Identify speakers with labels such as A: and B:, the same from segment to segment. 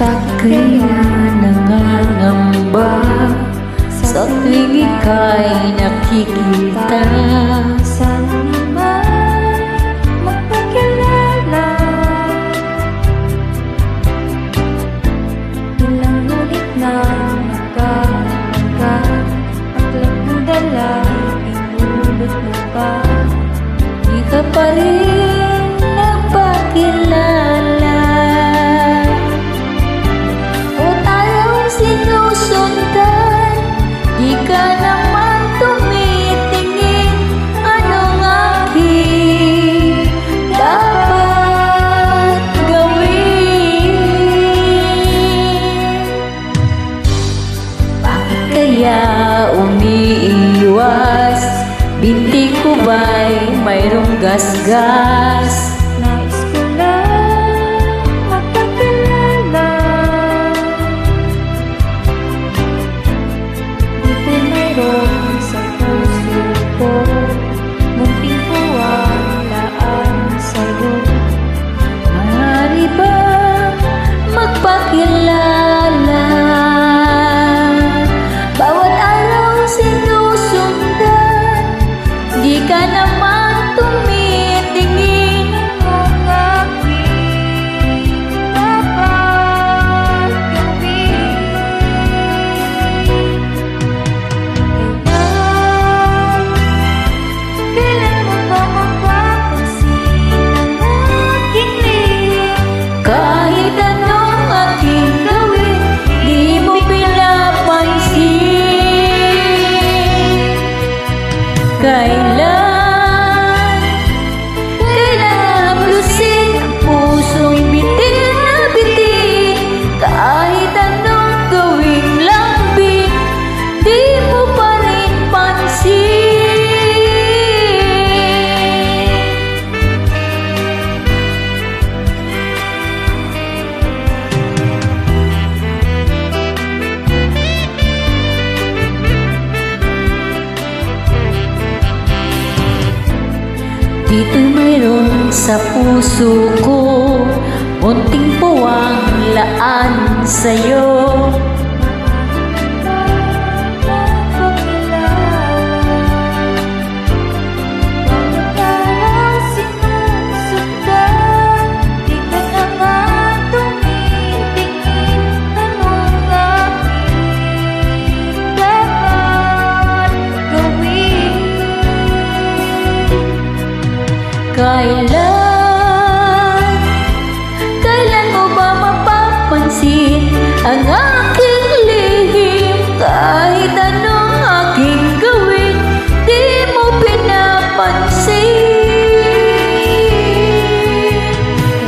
A: Kaya nangangamba sa tuwing ika'y nakikita.
B: Sana naman magpakilala. Ilang ulit na nagkakagkat, aklat mo dala, inulot mo pa.
A: Di ka pa rin nagpakilala. O tayong sinusundan, di ka naman tumitingin. Anong aking dapat gawin? Bakit kaya umiiwas? Binti ko ba'y mayroong gasgas?
B: Nais ko lang magpakilala. Dito mayroon sa puso ko, munting puwalaan sa'yo.
A: Maaari ba magpakilala? Bawat araw sinusundan, di ka naman tumitingin.
B: Ang aking dapat gawin. Kailan mo ba mapapansin ang aking lihim?
A: Kahit anong aking gawin, di mo pinapansin. Kailan haplusin ang pusong bitin na bitin? Kahit anong gawing lambing, di mo pa rin pansin. Dito'y mayroon sa puso ko, munting puwang laan sa'yo. Kailan mo ba mapapansin ang aking lihim? Kahit anong aking gawin, di mo pinapansin.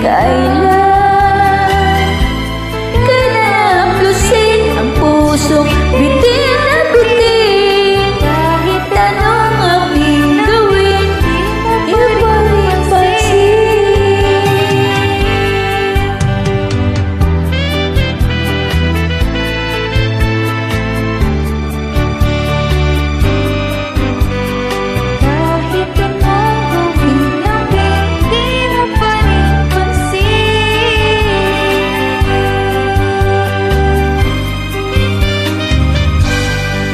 A: Kailan haplusin ang pusong bitin na bitin? Kahit anong aking gawin, di mo pinapansin.
B: Kahit anong gawin natin, di mo pa rin pansin.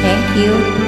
A: Thank you.